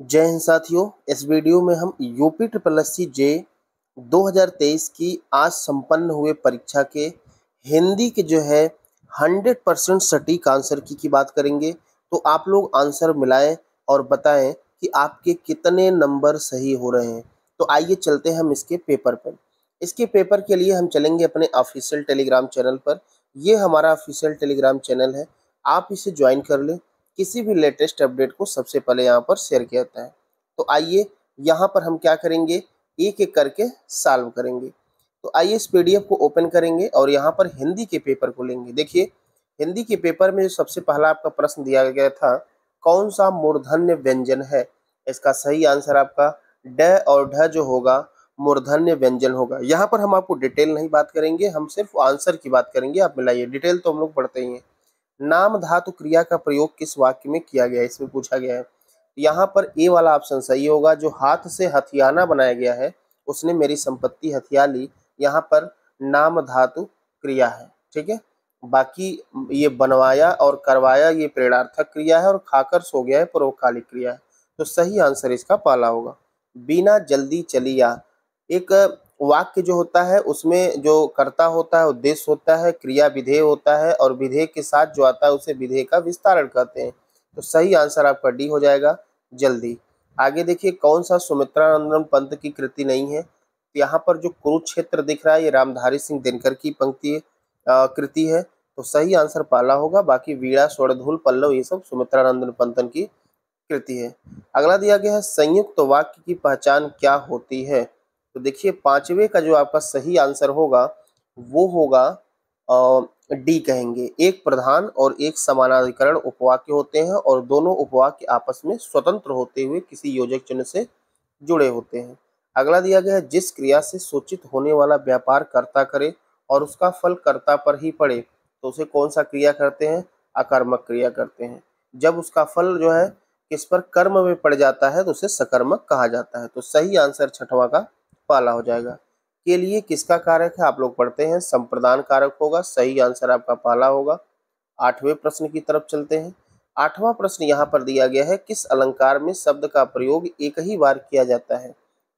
जय हिंद साथियों। इस वीडियो में हम यूपी ट्रिपल एस सी जे 2023 की आज संपन्न हुए परीक्षा के हिंदी के 100% सटीक आंसर की बात करेंगे। तो आप लोग आंसर मिलाएं और बताएं कि आपके कितने नंबर सही हो रहे हैं। तो आइए चलते हैं हम इसके पेपर पर। इसके पेपर के लिए हम चलेंगे अपने ऑफिशियल टेलीग्राम चैनल पर। ये हमारा ऑफिशियल टेलीग्राम चैनल है, आप इसे ज्वाइन कर लें। किसी भी लेटेस्ट अपडेट को सबसे पहले यहाँ पर शेयर किया जाता है। तो आइए यहाँ पर हम क्या करेंगे, एक एक करके सॉल्व करेंगे। तो आइए इस पीडीएफ को ओपन करेंगे और यहाँ पर हिंदी के पेपर को लेंगे। देखिए, हिंदी के पेपर में जो सबसे पहला आपका प्रश्न दिया गया था, कौन सा मूर्धन्य व्यंजन है। इसका सही आंसर आपका ड और ढ जो होगा मूर्धन्य व्यंजन होगा। यहाँ पर हम आपको डिटेल नहीं बात करेंगे, हम सिर्फ आंसर की बात करेंगे। आप मिलाइए, डिटेल तो हम लोग पढ़ते ही हैं। नाम धातु क्रिया का प्रयोग किस वाक्य में किया गया है, इसमें पूछा गया है। यहाँ पर ए वाला ऑप्शन सही होगा। जो हाथ से हथियाना बनाया गया है, उसने मेरी संपत्ति हथिया ली, यहाँ पर नाम धातु क्रिया है। ठीक है, बाकी ये बनवाया और करवाया ये प्रेरणार्थक क्रिया है, और खाकर सो गया है परोपकालिक क्रिया है। तो सही आंसर इसका पहला होगा। बिना जल्दी चलिया एक वाक्य जो होता है उसमें जो कर्ता होता है उद्देश्य होता है, क्रिया विधेय होता है, और विधेय के साथ जो आता है उसे विधेय का विस्तारण कहते हैं। तो सही आंसर आपका डी हो जाएगा, जल्दी। आगे देखिए, कौन सा सुमित्रानंदन पंत की कृति नहीं है। तो यहाँ पर जो कुरुक्षेत्र दिख रहा है, ये रामधारी सिंह दिनकर की पंक्ति कृति है। तो सही आंसर पहला होगा। बाकी वीणा, स्वर्णधूल, पल्लव, ये सब सुमित्रानंदन पंतन की कृति है। अगला दिया गया है, संयुक्त वाक्य की पहचान क्या होती है। तो देखिए, पांचवे का जो आपका सही आंसर होगा वो होगा डी कहेंगे। एक प्रधान और एक समानाधिकरण उपवाक्य होते हैं, और दोनों उपवाक्य आपस में स्वतंत्र होते हुए किसी योजक चिन्ह से जुड़े होते हैं। अगला दिया गया है, जिस क्रिया से सूचित होने वाला व्यापार कर्ता करे और उसका फल कर्ता पर ही पड़े, तो उसे कौन सा क्रिया करते हैं, अकर्मक क्रिया करते हैं। जब उसका फल जो है किस पर कर्म में पड़ जाता है तो उसे सकर्मक कहा जाता है। तो सही आंसर छठवां का पहला हो जाएगा। के लिए किसका कारक है, आप लोग पढ़ते हैं, संप्रदान कारक होगा। सही आंसर आपका पहला होगा। आठवें प्रश्न की तरफ चलते हैं। आठवां प्रश्न यहाँ पर दिया गया है, किस अलंकार में शब्द का प्रयोग एक ही बार किया जाता है।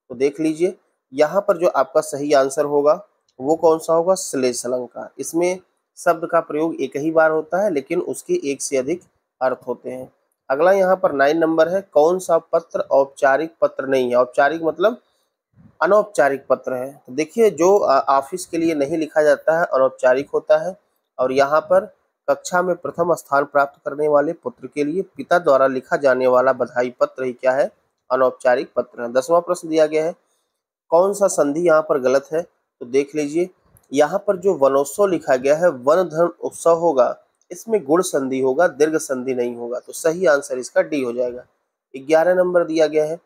तो देख लीजिए, यहाँ पर जो आपका सही आंसर होगा वो कौन सा होगा, श्लेष अलंकार। इसमें शब्द का प्रयोग एक ही बार होता है, लेकिन उसके एक से अधिक अर्थ होते हैं। अगला यहाँ पर 9 नंबर है, कौन सा पत्र औपचारिक पत्र नहीं है। औपचारिक मतलब अनौपचारिक पत्र है। तो देखिए, जो ऑफिस के लिए नहीं लिखा जाता है अनौपचारिक होता है। और यहाँ पर कक्षा में प्रथम स्थान प्राप्त करने वाले पुत्र के लिए पिता द्वारा लिखा जाने वाला बधाई पत्र ही क्या है, अनौपचारिक पत्र है। 10वां प्रश्न दिया गया है, कौन सा संधि यहाँ पर गलत है। तो देख लीजिए, यहाँ पर जो वनोत्सव लिखा गया है वन धन उत्सव होगा, इसमें गुण संधि होगा, दीर्घ संधि नहीं होगा। तो सही आंसर इसका डी हो जाएगा। 11 नंबर दिया गया है,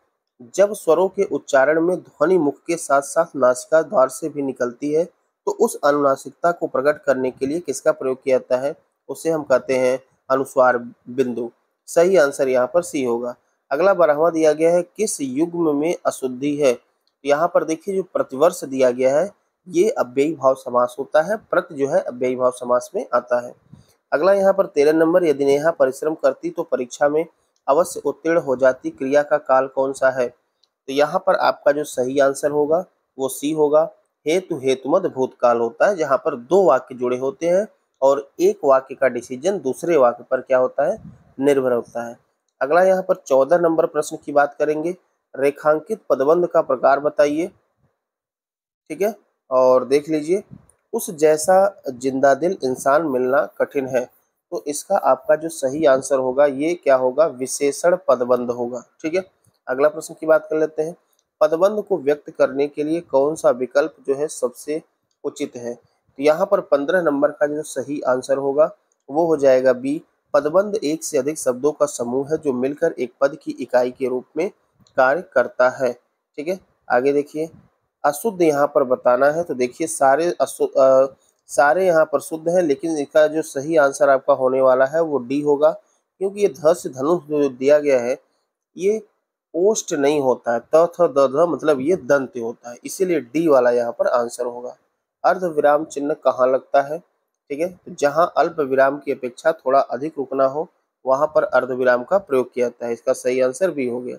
जब स्वरों के उच्चारण में ध्वनि मुख के साथ साथ नासिका द्वार से भी निकलती है, तो उस अनुनासिकता को प्रकट करने के लिए किसका प्रयोग किया जाता है, उसे हम कहते हैं अनुस्वार बिंदु। सही आंसर यहाँ पर सी होगा। अगला 12वां दिया गया है, किस युग्म में अशुद्धि है। यहाँ पर देखिए, जो प्रतिवर्ष दिया गया है ये अव्ययी भाव समास होता है। प्रति जो है अव्ययी भाव समास में आता है। अगला यहाँ पर 13 नंबर, यदि नेहा परिश्रम करती तो परीक्षा में अवश्य उत्तीर्ण हो जाती, क्रिया का काल कौन सा है। तो यहाँ पर आपका जो सही आंसर होगा वो सी होगा। हेतु हेतुमद भूतकाल होता है, जहाँ पर दो वाक्य जुड़े होते हैं और एक वाक्य का डिसीजन दूसरे वाक्य पर क्या होता है, निर्भर होता है। अगला यहाँ पर 14 नंबर प्रश्न की बात करेंगे, रेखांकित पदबंध का प्रकार बताइए। ठीक है, और देख लीजिए, उस जैसा जिंदा दिल इंसान मिलना कठिन है। तो इसका आपका जो सही आंसर होगा ये क्या होगा, विशेषण पदबंध होगा। ठीक है, अगला प्रश्न की बात कर लेते हैं, पदबंध को व्यक्त करने के लिए कौन सा विकल्प जो है सबसे उचित है। तो यहाँ पर 15 नंबर का जो सही आंसर होगा वो हो जाएगा बी। पदबंध एक से अधिक शब्दों का समूह है जो मिलकर एक पद की इकाई के रूप में कार्य करता है। ठीक है, आगे देखिए, अशुद्ध यहाँ पर बताना है। तो देखिए, सारे यहाँ पर शुद्ध है, लेकिन इसका जो सही आंसर आपका होने वाला है वो डी होगा, क्योंकि ये ध से धनुष जो दिया गया है ये ओष्ठ नहीं होता है। त थ द ध मतलब ये दंत होता है, इसीलिए डी वाला यहाँ पर आंसर होगा। अर्ध विराम चिन्ह कहाँ लगता है। ठीक है, तो जहाँ अल्प विराम की अपेक्षा थोड़ा अधिक रुकना हो वहां पर अर्ध विराम का प्रयोग किया जाता है। इसका सही आंसर बी हो गया।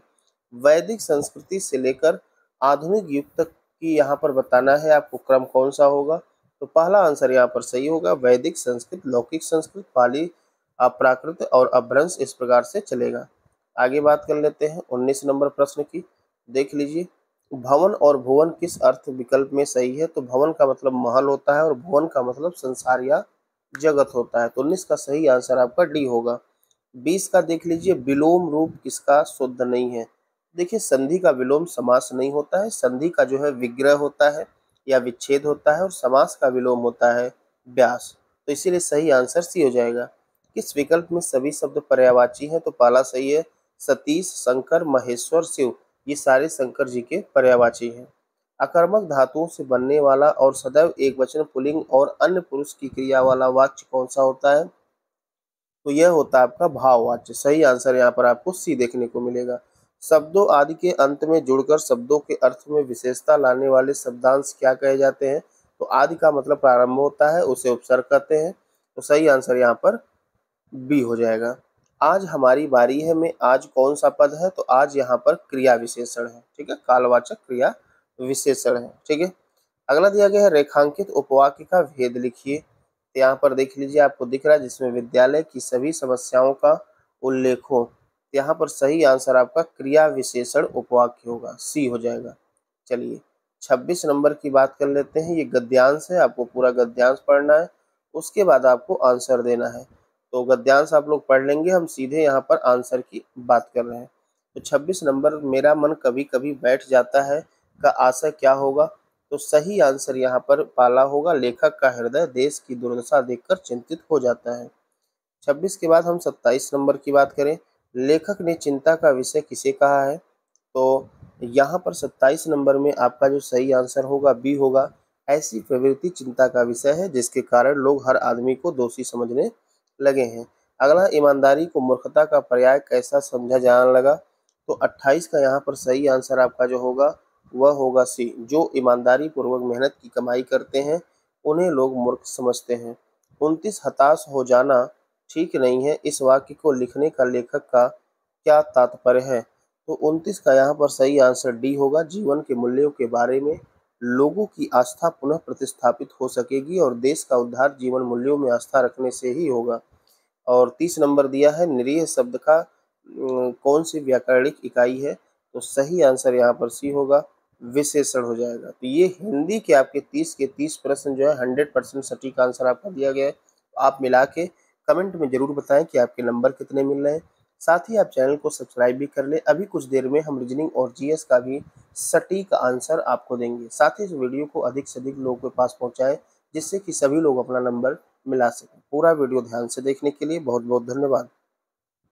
वैदिक संस्कृति से लेकर आधुनिक युग तक की यहाँ पर बताना है आपको क्रम कौन सा होगा। तो पहला आंसर यहाँ पर सही होगा, वैदिक संस्कृत, लौकिक संस्कृत, पाली, प्राकृत और अपभ्रंश इस प्रकार से चलेगा। आगे बात कर लेते हैं 19 नंबर प्रश्न की। देख लीजिए, भवन और भुवन किस अर्थ विकल्प में सही है। तो भवन का मतलब महल होता है और भुवन का मतलब संसार या जगत होता है। तो 19 का सही आंसर आपका डी होगा। 20 का देख लीजिए, विलोम रूप किसका शुद्ध नहीं है। देखिए, संधि का विलोम समास नहीं होता है, संधि का जो है विग्रह होता है या विच्छेद होता है और समास का विलोम होता है व्यास। तो इसीलिए सही आंसर सी हो जाएगा। किस विकल्प में सभी शब्द पर्यायवाची हैं। तो पहला सही है, सतीश, शंकर, महेश्वर, शिव, ये सारे शंकर जी के पर्यायवाची हैं। अकर्मक धातुओं से बनने वाला और सदैव एक वचन पुल्लिंग और अन्य पुरुष की क्रिया वाला वाच्य कौन सा होता है। तो यह होता है आपका भाववाच्य। सही आंसर यहाँ पर आपको सी देखने को मिलेगा। शब्दों आदि के अंत में जुड़कर शब्दों के अर्थ में विशेषता लाने वाले शब्दांश क्या कहे जाते हैं। तो आदि का मतलब प्रारंभ होता है, उसे उपसर्ग कहते हैं। तो सही आंसर यहाँ पर बी हो जाएगा। आज हमारी बारी है में आज कौन सा पद है। तो आज यहाँ पर क्रिया विशेषण है, ठीक है, कालवाचक क्रिया विशेषण है, ठीक है। अगला दिया गया है, रेखांकित उपवाक्य का भेद लिखिए। तो यहाँ पर देख लीजिए, आपको दिख रहा है जिसमें विद्यालय की सभी समस्याओं का उल्लेख हो। तो यहाँ पर सही आंसर आपका क्रिया विशेषण उपवाक्य होगा, सी हो जाएगा। चलिए 26 नंबर की बात कर लेते हैं। ये गद्यांश है, आपको पूरा गद्यांश पढ़ना है, उसके बाद आपको आंसर देना है। तो गद्यांश आप लोग पढ़ लेंगे, हम सीधे यहाँ पर आंसर की बात कर रहे हैं। तो 26 नंबर, मेरा मन कभी कभी बैठ जाता है का आशय क्या होगा। तो सही आंसर यहाँ पर पाला होगा, लेखक का हृदय देश की दुर्दशा देखकर चिंतित हो जाता है। 26 के बाद हम 27 नंबर की बात करें, लेखक ने चिंता का विषय किसे कहा है। तो यहाँ पर 27 नंबर में आपका जो सही आंसर होगा बी होगा। ऐसी प्रवृत्ति चिंता का विषय है जिसके कारण लोग हर आदमी को दोषी समझने लगे हैं। अगला, ईमानदारी को मूर्खता का पर्याय कैसा समझा जाने लगा। तो 28 का यहाँ पर सही आंसर आपका जो होगा वह होगा सी। जो ईमानदारी पूर्वक मेहनत की कमाई करते हैं उन्हें लोग मूर्ख समझते हैं। 29, हताश हो जाना ठीक नहीं है, इस वाक्य को लिखने का लेखक का क्या तात्पर्य है। तो 29 का यहाँ पर सही आंसर डी होगा। जीवन के मूल्यों के बारे में लोगों की आस्था पुनः प्रतिस्थापित हो सकेगी और देश का उद्धार जीवन मूल्यों में आस्था रखने से ही होगा। और 30 नंबर दिया है, निरीह शब्द का कौन सी व्याकरणिक इकाई है। तो सही आंसर यहाँ पर सी होगा, विशेषण हो जाएगा। तो ये हिंदी के आपके 30 के 30 प्रश्न जो है 100% सटीक आंसर आपका दिया गया है। तो आप मिला के कमेंट में जरूर बताएं कि आपके नंबर कितने मिल रहे हैं। साथ ही आप चैनल को सब्सक्राइब भी कर लें। अभी कुछ देर में हम रीजनिंग और जीएस का भी सटीक आंसर आपको देंगे। साथ ही इस वीडियो को अधिक से अधिक लोगों के पास पहुंचाएं जिससे कि सभी लोग अपना नंबर मिला सकें। पूरा वीडियो ध्यान से देखने के लिए बहुत बहुत धन्यवाद।